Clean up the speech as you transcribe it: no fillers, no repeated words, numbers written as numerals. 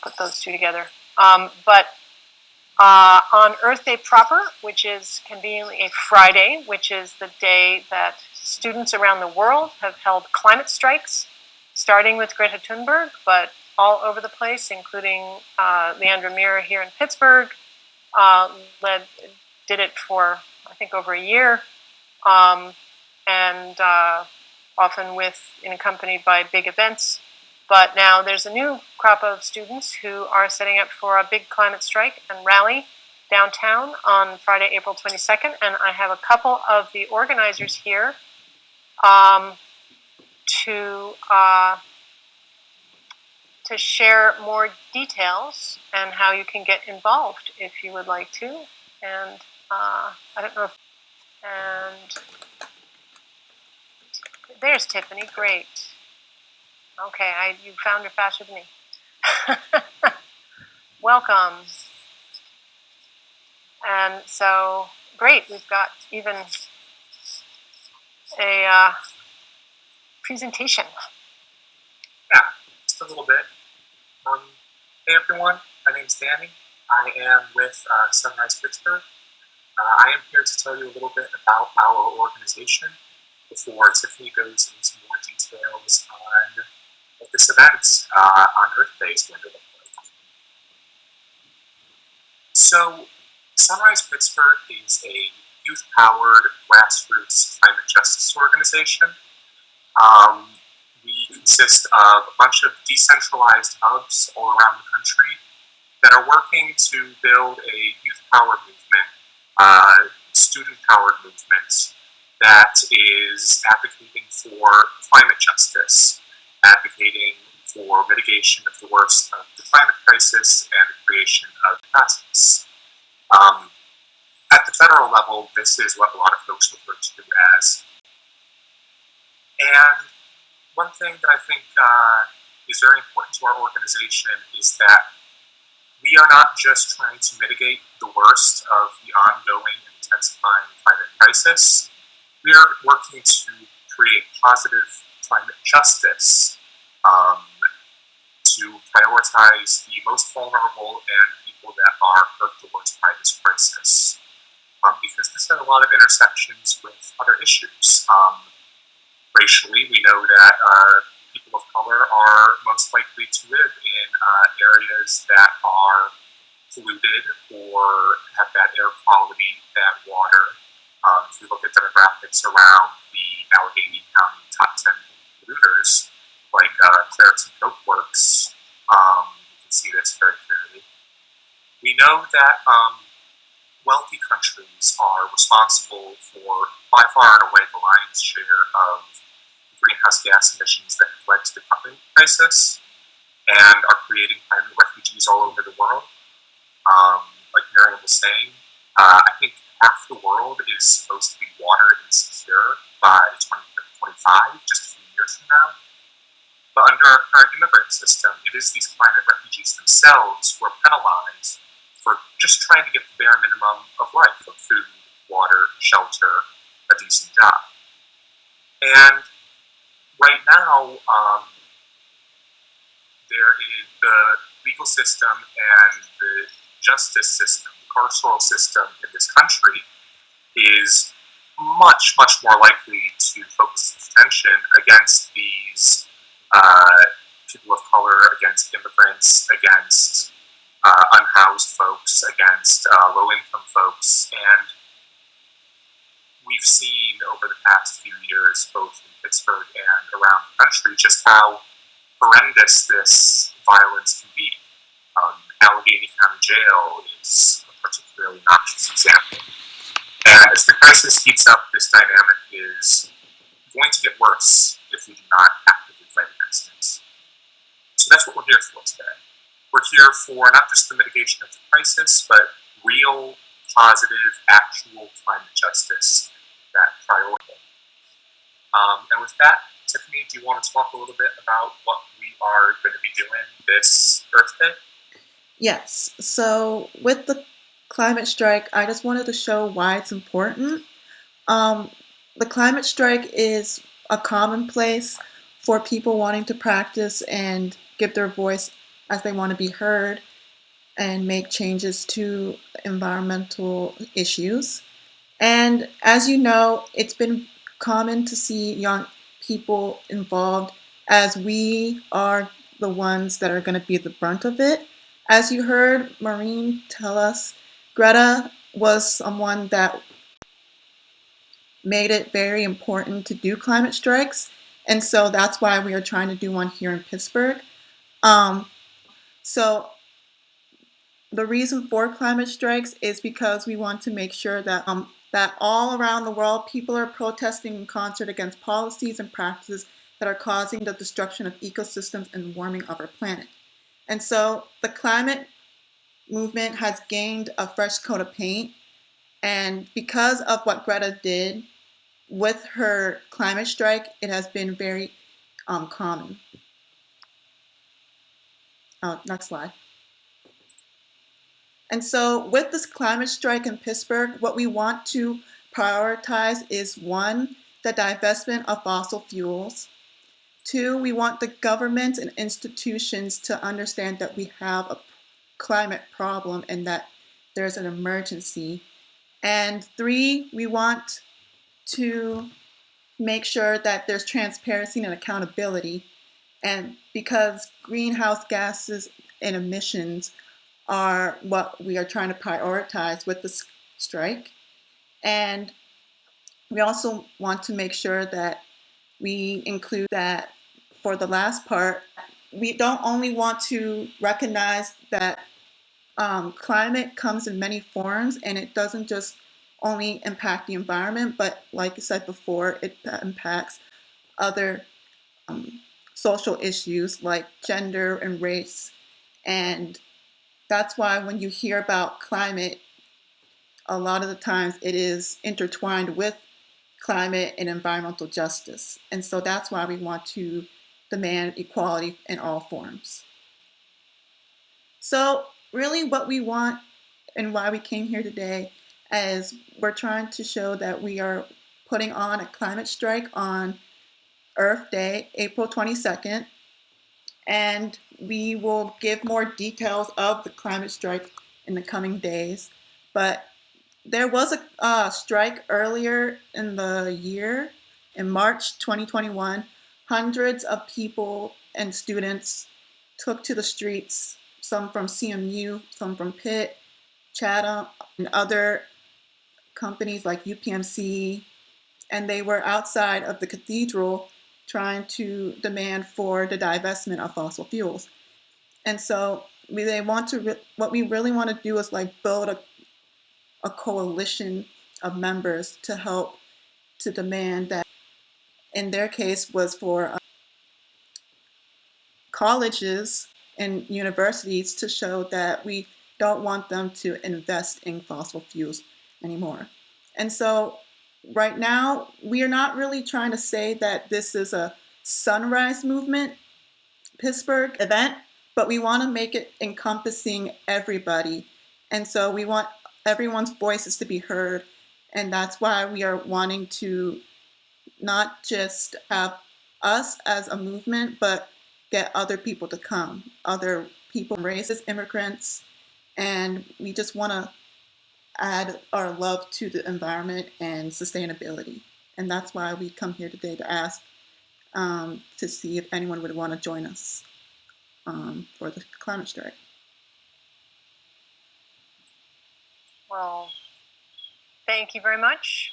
put those two together. But on Earth Day proper, which is conveniently a Friday, which is the day that students around the world have held climate strikes, starting with Greta Thunberg, but all over the place, including Leandra Mira here in Pittsburgh, did it for, I think, over a year, and often accompanied by big events. But now there's a new crop of students who are setting up for a big climate strike and rally downtown on Friday, April 22nd. And I have a couple of the organizers here to share more details and how you can get involved if you would like to. And I don't know if... And there's Tiffany, great. Okay, you found her faster than me. Welcome. And so, great, we've got even a presentation. Yeah, just a little bit. Hey everyone, my name is Dani. I am with Sunrise Pittsburgh. I am here to tell you a little bit about our organization before Tiffany goes into more details on what this event on Earth Day is going to look like. So, Sunrise Pittsburgh is a youth-powered grassroots climate justice organization. We consist of a bunch of decentralized hubs all around the country that are working to build a youth-powered movement, student-powered movement that is advocating for climate justice, advocating for mitigation of the worst of the climate crisis and the creation of justice. At the federal level, this is what a lot of folks refer to as. And one thing that I think is very important to our organization is that we are not just trying to mitigate the worst of the ongoing and intensifying climate crisis. We are working to create positive climate justice, to prioritize the most vulnerable and people that are hurt the worst by this crisis. Because this has a lot of intersections with other issues. Racially, we know that people of color are most likely to live in areas that are polluted or have bad air quality, bad water. If we look at demographics around the Allegheny County top 10 polluters, like Clarence and Coke Works, you can see this very clearly. We know that wealthy countries are responsible for, by far and away, the lion's share of greenhouse gas emissions that have led to the climate crisis and are creating climate refugees all over the world. Like Miriam was saying, I think half the world is supposed to be water insecure by 2025, just a few years from now. But under our current immigrant system, it is these climate refugees themselves who are penalized for just trying to get the bare minimum of life, of food, water, shelter, a decent job. And right now, there is the legal system and the justice system, the carceral system in this country is much, much more likely to focus its attention against these people of color, against immigrants, against unhoused folks, against low-income folks. And we've seen over the past few years, both in Pittsburgh and around the country, just how horrendous this violence can be. Allegheny County Jail is a particularly noxious example. And as the crisis heats up, this dynamic is going to get worse if we do not actively fight against it. So that's what we're here for today. We're here for not just the mitigation of the crisis, but real, positive, actual climate justice that priority. And with that, Tiffany, do you want to talk a little bit about what we are going to be doing this Earth Day? Yes. So with the climate strike, I just wanted to show why it's important. The climate strike is a commonplace for people wanting to practice and give their voice as they want to be heard and make changes to environmental issues. And as you know, it's been common to see young people involved as we are the ones that are going to be the brunt of it. As you heard Maureen tell us, Greta was someone that made it very important to do climate strikes. And so that's why we are trying to do one here in Pittsburgh. Um, so the reason for climate strikes is because we want to make sure that all around the world people are protesting in concert against policies and practices that are causing the destruction of ecosystems and warming of our planet. And so the climate movement has gained a fresh coat of paint. And because of what Greta did with her climate strike, it has been very common. Next slide. And so with this climate strike in Pittsburgh, what we want to prioritize is one, the divestment of fossil fuels. Two, we want the governments and institutions to understand that we have a climate problem and that there's an emergency. And three, we want to make sure that there's transparency and accountability. And because greenhouse gases and emissions are what we are trying to prioritize with the strike. And we also want to make sure that we include that for the last part, we don't only want to recognize that climate comes in many forms and it doesn't just only impact the environment, but like I said before, it impacts other social issues like gender and race. And that's why when you hear about climate, a lot of the times it is intertwined with climate and environmental justice. And so that's why we want to demand equality in all forms. So really what we want and why we came here today is we're trying to show that we are putting on a climate strike on Earth Day, April 22nd, and we will give more details of the climate strike in the coming days. But there was a strike earlier in the year, in March 2021. Hundreds of people and students took to the streets, some from CMU, some from Pitt, Chatham, and other companies like UPMC, and they were outside of the cathedral trying to demand for the divestment of fossil fuels. And so what we really want to do is like build a coalition of members to help to demand that, in their case, was for colleges and universities to show that we don't want them to invest in fossil fuels anymore. And so right now, we are not really trying to say that this is a sunrise movement Pittsburgh event, but we want to make it encompassing everybody. And so we want everyone's voices to be heard. And that's why we are wanting to not just have us as a movement, but get other people to come, other people, races, immigrants, and we just want to add our love to the environment and sustainability. And that's why we come here today to ask to see if anyone would want to join us for the climate strike. Well, thank you very much